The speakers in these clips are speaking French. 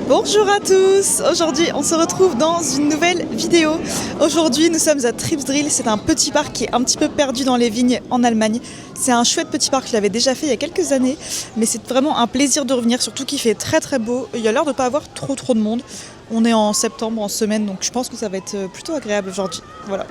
Bonjour à tous. Aujourd'hui on se retrouve dans une nouvelle vidéo. Aujourd'hui nous sommes à Tripsdrill, c'est un petit parc qui est un petit peu perdu dans les vignes en Allemagne. C'est un chouette petit parc, je l'avais déjà fait il y a quelques années, mais c'est vraiment un plaisir de revenir, surtout qu'il fait très très beau. Il y a l'air de ne pas avoir trop de monde. On est en septembre, en semaine, donc je pense que ça va être plutôt agréable aujourd'hui. Voilà.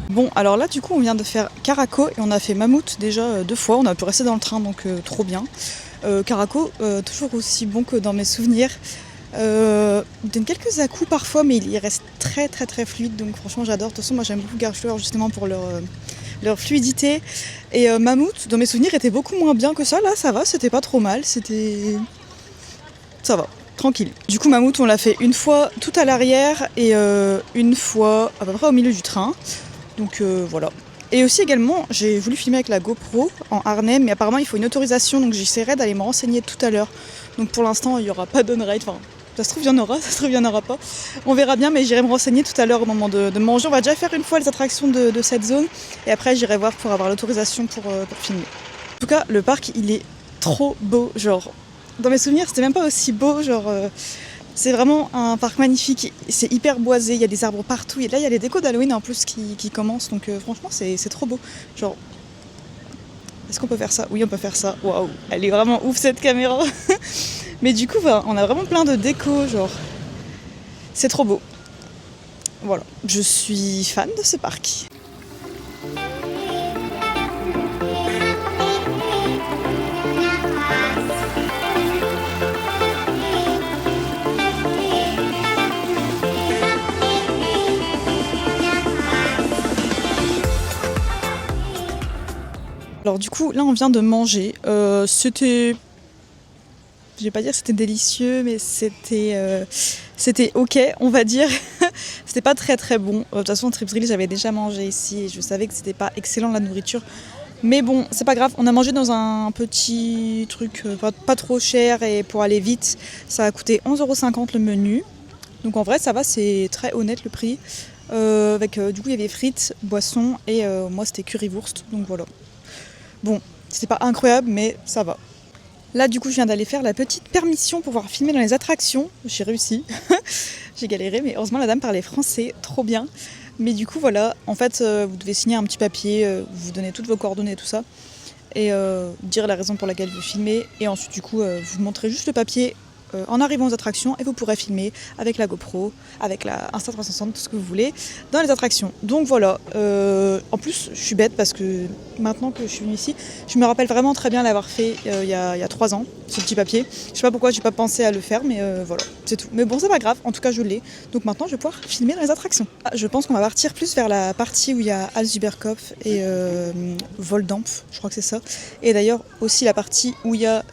Bon, alors là, du coup, on vient de faire Caraco et on a fait Mammouth déjà 2 fois. On a pu rester dans le train, donc trop bien. Caraco, toujours aussi bon que dans mes souvenirs. Il donne quelques à-coups parfois, mais il reste très très très fluide. Donc franchement, j'adore. De toute façon, moi j'aime beaucoup Garchler justement pour leur fluidité. Et Mammouth, dans mes souvenirs, était beaucoup moins bien que ça. Là, ça va, c'était pas trop mal. Ça va. Tranquille. Du coup, Mammouth, on l'a fait une fois tout à l'arrière et une fois à peu près au milieu du train. Donc voilà. Et aussi également, j'ai voulu filmer avec la GoPro en harnais, mais apparemment il faut une autorisation, donc j'essaierai d'aller me renseigner tout à l'heure. Donc pour l'instant, il n'y aura pas d'on-ride. Enfin, ça se trouve, il y en aura, ça se trouve, il n'y en aura pas. On verra bien, mais j'irai me renseigner tout à l'heure au moment de manger. On va déjà faire une fois les attractions de cette zone, et après j'irai voir pour avoir l'autorisation pour filmer. En tout cas, le parc, il est trop beau. Genre, dans mes souvenirs, c'était même pas aussi beau. Genre, c'est vraiment un parc magnifique, c'est hyper boisé, il y a des arbres partout, et là il y a les décos d'Halloween en plus qui commencent, donc franchement c'est trop beau. Genre, est-ce qu'on peut faire ça? Oui, on peut faire ça. Waouh, elle est vraiment ouf cette caméra. Mais du coup, voilà, on a vraiment plein de décos, genre, c'est trop beau. Voilà, je suis fan de ce parc. Alors du coup, là on vient de manger. C'était... Je vais pas dire que c'était délicieux, mais c'était ok, on va dire. C'était pas très très bon. De toute façon, Tripsdrill, j'avais déjà mangé ici et je savais que c'était pas excellent la nourriture. Mais bon, c'est pas grave, on a mangé dans un petit truc pas trop cher et pour aller vite, ça a coûté 11,50 € le menu. Donc en vrai, ça va, c'est très honnête le prix. Du coup, il y avait frites, boissons et moi c'était currywurst, donc voilà. Bon, c'était pas incroyable, mais ça va. Là, du coup, je viens d'aller faire la petite permission pour pouvoir filmer dans les attractions. J'ai réussi. J'ai galéré, mais heureusement, la dame parlait français, trop bien. Mais du coup, voilà, en fait, vous devez signer un petit papier, vous donnez toutes vos coordonnées et tout ça, et dire la raison pour laquelle vous filmez. Et ensuite, du coup, vous montrez juste le papier en arrivant aux attractions et vous pourrez filmer avec la GoPro, avec la Insta360, tout ce que vous voulez, dans les attractions. Donc voilà, en plus je suis bête parce que maintenant que je suis venue ici, je me rappelle vraiment très bien l'avoir fait il y a 3 ans, ce petit papier. Je sais pas pourquoi j'ai pas pensé à le faire, mais voilà, c'est tout. Mais bon, c'est pas grave, en tout cas je l'ai. Donc maintenant je vais pouvoir filmer dans les attractions. Je pense qu'on va partir plus vers la partie où il y a Hals-Überkopf et Voldampf, je crois que c'est ça. Et d'ailleurs aussi la partie où il y a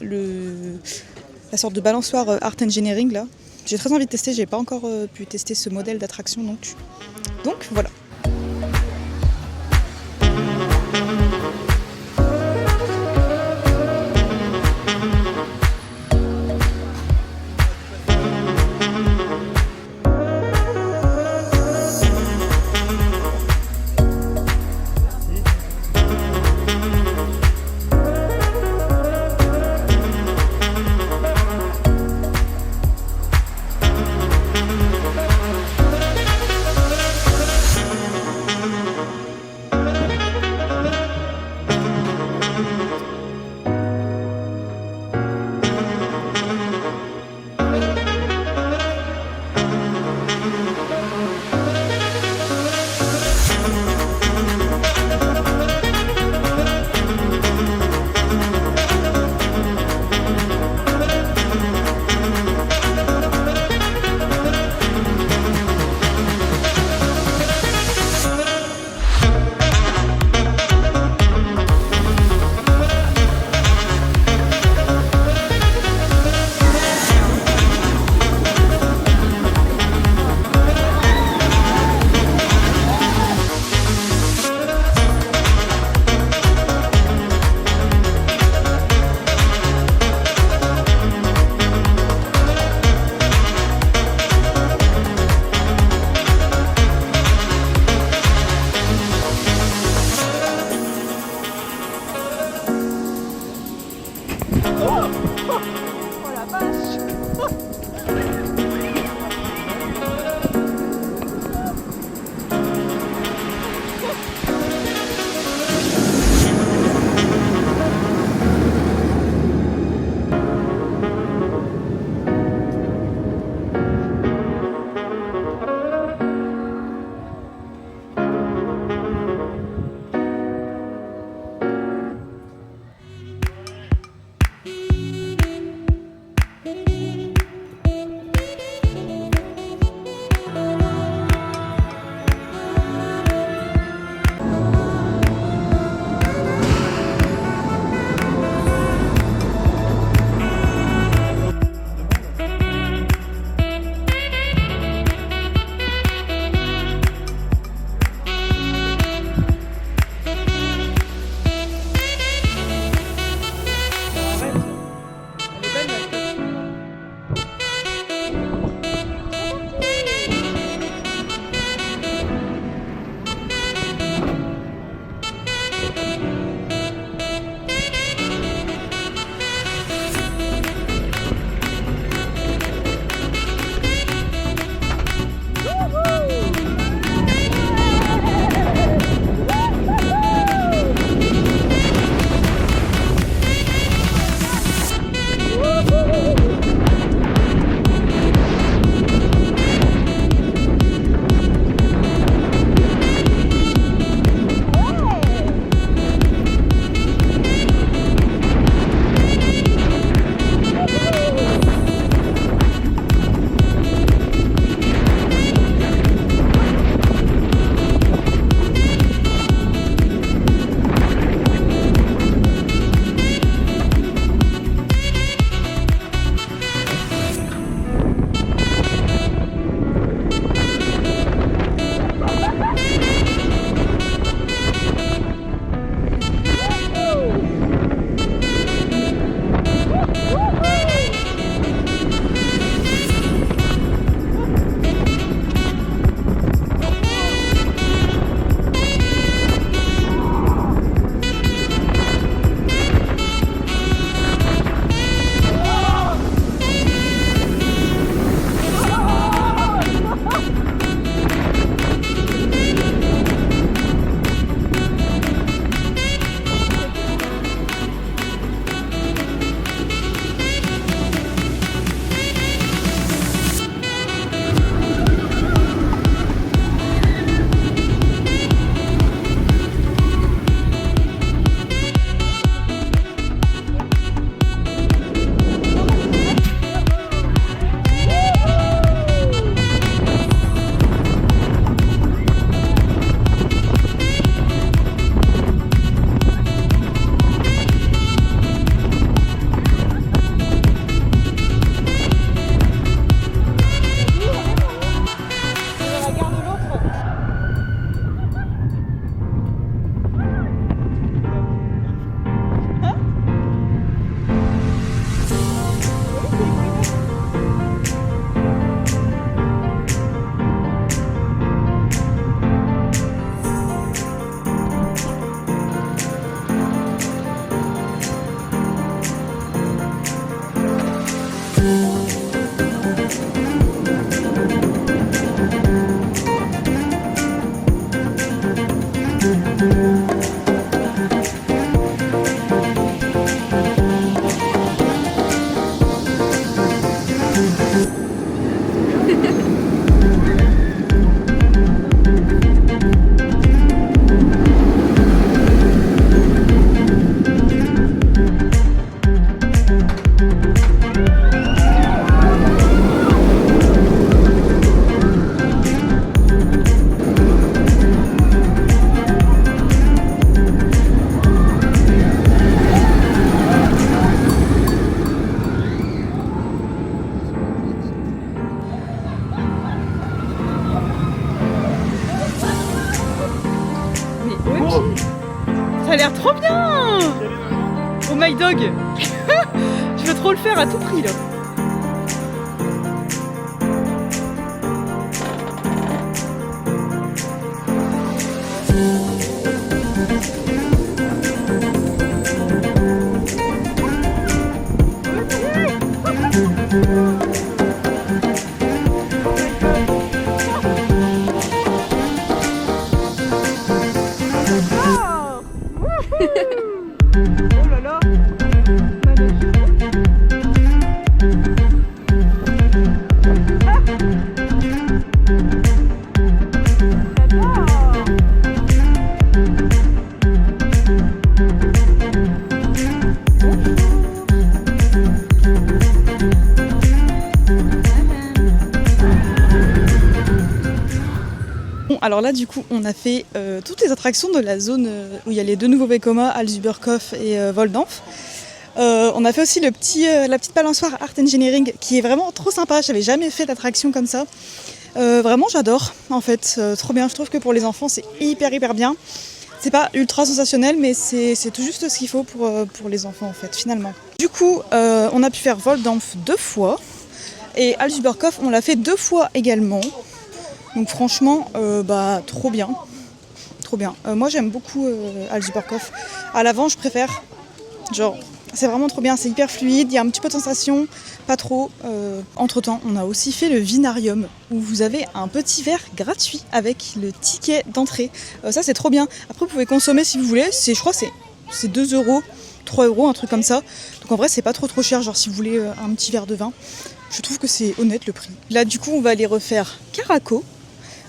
la sorte de balançoire Art Engineering là. J'ai très envie de tester, j'ai pas encore pu tester ce modèle d'attraction donc voilà. Ça a l'air trop bien. Oh my dog. Je veux trop le faire à tout prix là. Oh là là. alors là du coup on a fait toutes les attractions de la zone où il y a les deux nouveaux Vekoma, Altzuberkopf et Wolfdampf. On a fait aussi la petite balançoire Art Engineering qui est vraiment trop sympa, j'avais jamais fait d'attraction comme ça. Vraiment j'adore en fait, trop bien, je trouve que pour les enfants c'est hyper bien. C'est pas ultra sensationnel mais c'est tout juste ce qu'il faut pour les enfants en fait finalement. Du coup on a pu faire Wolfdampf 2 fois et Altzuberkopf on l'a fait 2 fois également. Donc franchement trop bien. Moi j'aime beaucoup Altzuberkopf. À l'avant je préfère, genre c'est vraiment trop bien, c'est hyper fluide, il y a un petit peu de sensation, pas trop. Entre temps, on a aussi fait le Vinarium, où vous avez un petit verre gratuit avec le ticket d'entrée. Ça c'est trop bien. Après vous pouvez consommer si vous voulez, je crois que c'est 2 euros, 3 euros, un truc comme ça. Donc en vrai c'est pas trop cher, genre si vous voulez un petit verre de vin. Je trouve que c'est honnête le prix. Là du coup on va aller refaire Caraco.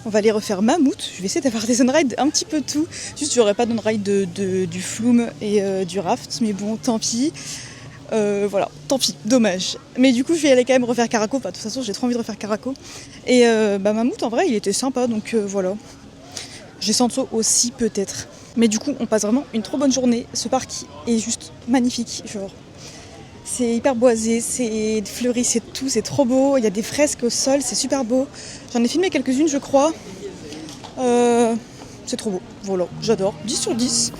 On va aller refaire Mammouth. Je vais essayer d'avoir des on-ride un petit peu tout. Juste, j'aurai pas d'on-ride du Flume et du Raft. Mais bon, tant pis. Voilà, tant pis, dommage. Mais du coup, je vais aller quand même refaire Caraco. Enfin, de toute façon, j'ai trop envie de refaire Caraco. Et Mammouth, en vrai, il était sympa. Donc voilà. J'ai Sanso aussi, peut-être. Mais du coup, on passe vraiment une trop bonne journée. Ce parc est juste magnifique. Genre, c'est hyper boisé, c'est fleuri, c'est tout, c'est trop beau. Il y a des fresques au sol, c'est super beau. J'en ai filmé quelques-unes, je crois. C'est trop beau. Voilà, j'adore. 10 sur 10.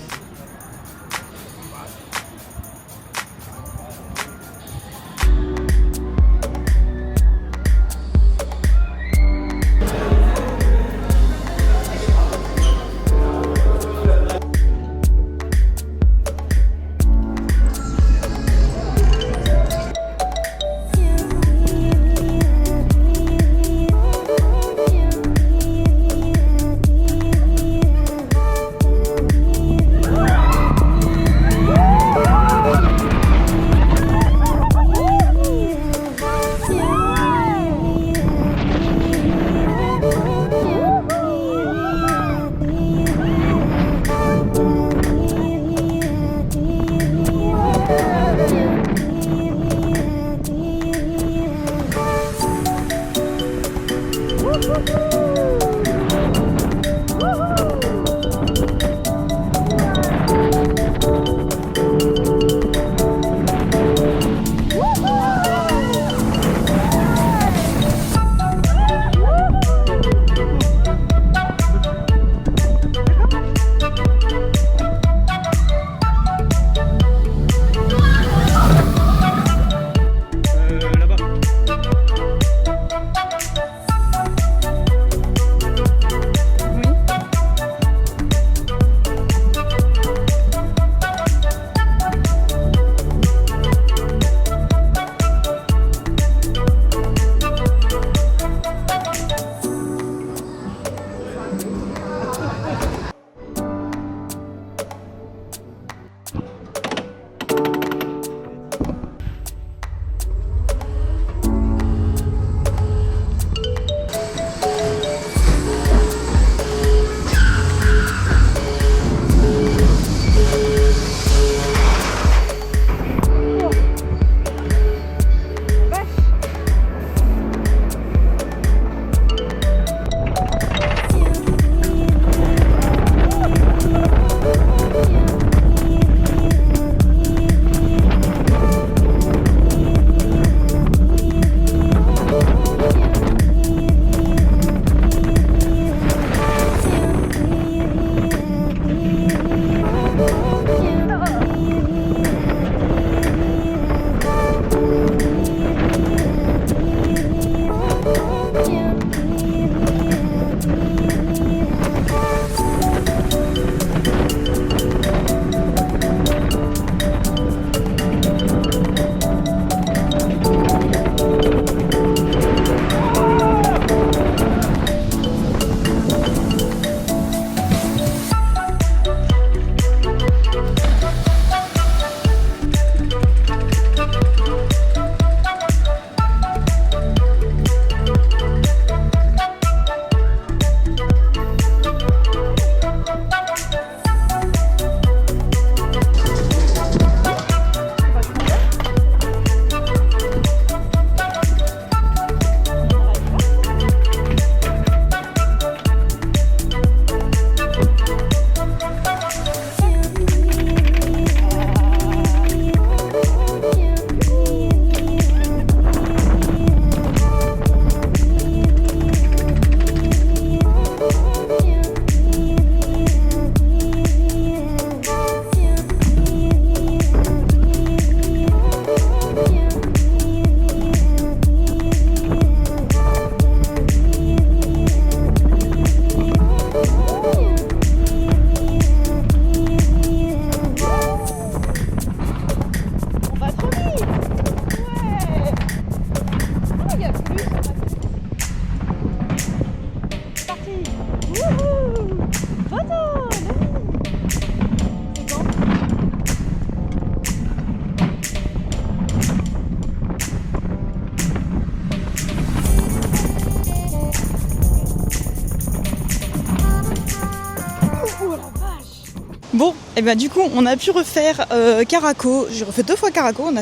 Et ben du coup on a pu refaire Caraco, j'ai refait 2 fois Caraco, on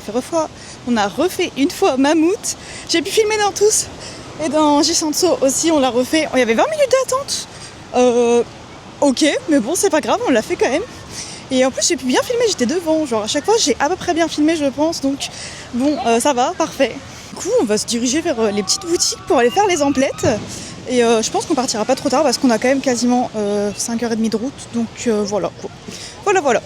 a refait une fois Mammouth, j'ai pu filmer dans tous, et dans Gisanso aussi on l'a refait, il y avait 20 minutes d'attente, ok mais bon c'est pas grave, on l'a fait quand même. Et en plus j'ai pu bien filmer, j'étais devant, genre à chaque fois j'ai à peu près bien filmé je pense, donc bon ça va, parfait. Du coup on va se diriger vers les petites boutiques pour aller faire les emplettes. Et je pense qu'on partira pas trop tard parce qu'on a quand même quasiment 5h30 de route, donc voilà. Voilà.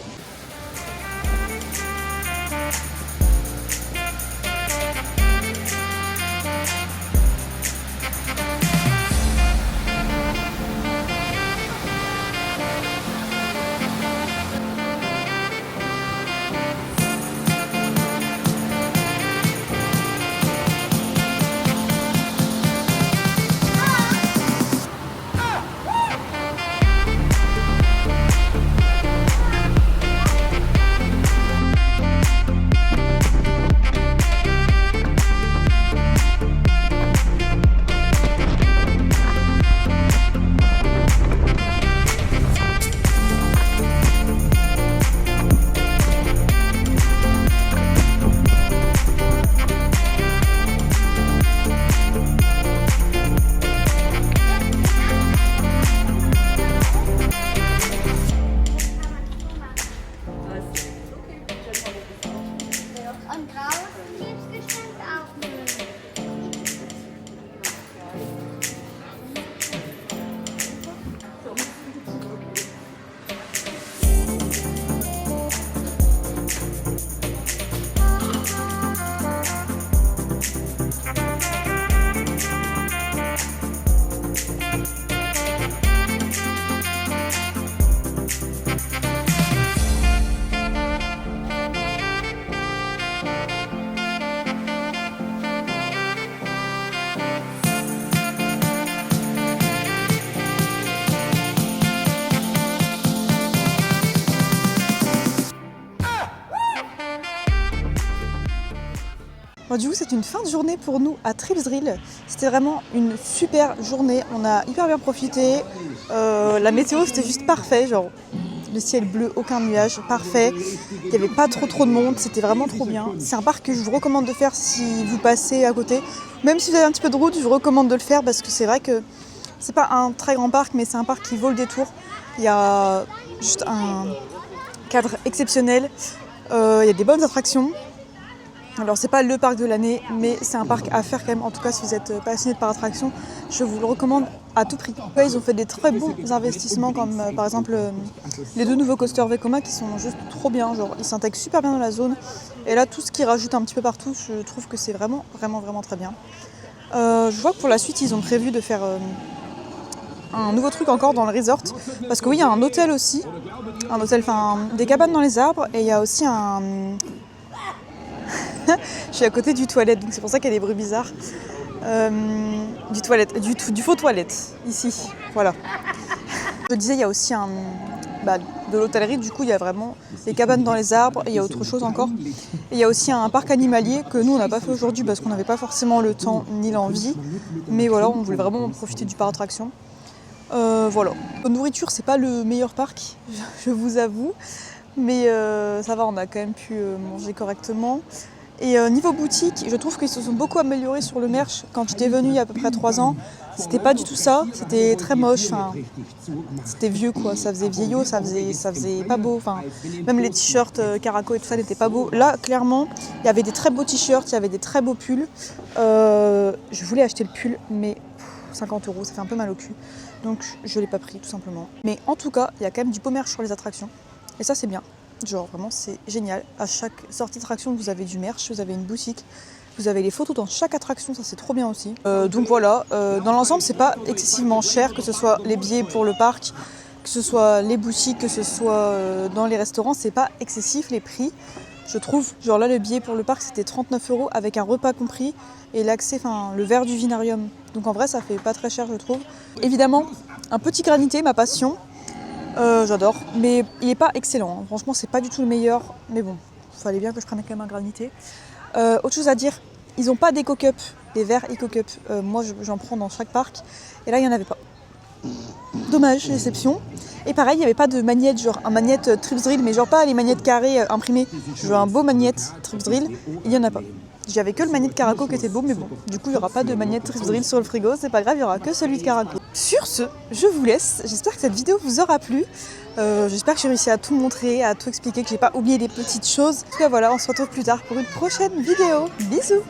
Und draußen gibt's bestimmt auch Müll. Bon, du coup c'est une fin de journée pour nous à Tripsdrill. C'était vraiment une super journée, on a hyper bien profité. La météo c'était juste parfait, genre le ciel bleu, aucun nuage, parfait. Il n'y avait pas trop de monde, c'était vraiment trop bien. C'est un parc que je vous recommande de faire si vous passez à côté. Même si vous avez un petit peu de route, je vous recommande de le faire parce que c'est vrai que c'est pas un très grand parc, mais c'est un parc qui vaut le détour. Il y a juste un cadre exceptionnel, il y a des bonnes attractions. Alors c'est pas le parc de l'année, mais c'est un parc à faire quand même. En tout cas, si vous êtes passionné par attraction, je vous le recommande à tout prix. Ouais, ils ont fait des très bons investissements, comme par exemple les 2 nouveaux coasters Vekoma qui sont juste trop bien. Genre, ils s'intègrent super bien dans la zone. Et là, tout ce qu'ils rajoutent un petit peu partout, je trouve que c'est vraiment très bien. Je vois que pour la suite, ils ont prévu de faire un nouveau truc encore dans le resort. Parce que oui, il y a un hôtel aussi. Un hôtel, enfin des cabanes dans les arbres. Et il y a aussi un... Je suis à côté du toilette, donc c'est pour ça qu'il y a des bruits bizarres. Du faux toilette, ici, voilà. Je disais, il y a aussi de l'hôtellerie, du coup il y a vraiment des cabanes dans les arbres, et il y a autre chose encore. Et il y a aussi un parc animalier que nous on n'a pas fait aujourd'hui parce qu'on n'avait pas forcément le temps ni l'envie. Mais voilà, on voulait vraiment profiter du parc attraction. Voilà. La nourriture, c'est pas le meilleur parc, je vous avoue. Mais ça va, on a quand même pu manger correctement. Et niveau boutique, je trouve qu'ils se sont beaucoup améliorés sur le merch. Quand j'étais venue il y a à peu près 3 ans, c'était pas du tout ça, c'était très moche, c'était vieux quoi, ça faisait vieillot, ça faisait pas beau. Même les t-shirts Caraco et tout ça n'étaient pas beaux. Là, clairement, il y avait des très beaux t-shirts, il y avait des très beaux pulls. Je voulais acheter le pull, mais 50 €, ça fait un peu mal au cul. Donc je l'ai pas pris tout simplement. Mais en tout cas, il y a quand même du beau merch sur les attractions. Et ça c'est bien. Genre vraiment c'est génial, à chaque sortie d'attraction vous avez du merch, vous avez une boutique, vous avez les photos dans chaque attraction, ça c'est trop bien aussi. Donc voilà, dans l'ensemble c'est pas excessivement cher, que ce soit les billets pour le parc, que ce soit les boutiques, que ce soit dans les restaurants, c'est pas excessif les prix, je trouve. Genre là le billet pour le parc c'était 39 € avec un repas compris et l'accès, le verre du vinarium. Donc en vrai ça fait pas très cher je trouve. Évidemment, un petit granité, ma passion. J'adore, mais il n'est pas excellent, hein. Franchement c'est pas du tout le meilleur, mais bon, il fallait bien que je prenne quand même un granité. Autre chose à dire, ils n'ont pas d'Eco-Cup, des verres Eco-Cup, moi j'en prends dans chaque parc, et là il n'y en avait pas. Dommage, déception. Et pareil, il n'y avait pas de magnette, genre un magnette Trips Drill, mais genre pas les magnettes carrées imprimées. Je veux un beau magnette Trips Drill, il n'y en a pas. J'avais que le magnette Caraco qui était beau, mais bon, du coup il n'y aura pas de magnette Trips Drill sur le frigo, c'est pas grave, il n'y aura que celui de Caraco. Sur ce, je vous laisse, j'espère que cette vidéo vous aura plu. J'espère que j'ai réussi à tout montrer, à tout expliquer, que j'ai pas oublié des petites choses. En tout cas voilà, on se retrouve plus tard pour une prochaine vidéo. Bisous!